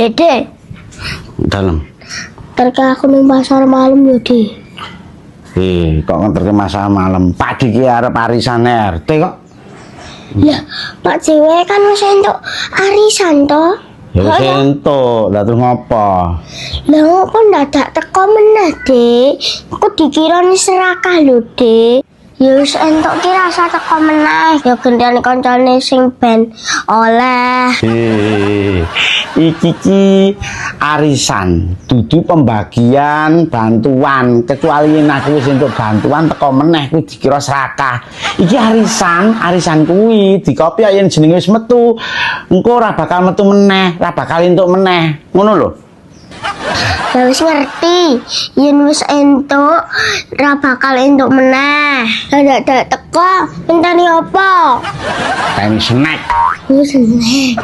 Dede. Dalam. Terke aku ning pasar malam yo, Dik. Kok ngeterke masalah malam. Pagi ki arep arisan RT kok. Lah, Pak Dewe kan wis entuk arisan to. Ya wis entuk, lah terus ngopo? Lah kok ndadak teko meneh, Dik? Aku dikira ni serakah lho, Dik. Ya wis entuk ki rasa teko meneh. Ya gendane kancane sing ben oleh. Iki ki arisan, dudu pembagian bantuan. Kecuali yen aku wis entuk bantuan teko meneh kuwi dikira serakah. Iki arisan kuwi dikopi yen jenenge wis metu. Engko ora bakal metu meneh, ora bakal entuk meneh. Ngono lho. Ya wis ngerti, yen wis entuk ra bakal entuk meneh. Lah dak teko, enteni apa? Time snack. Wis snack.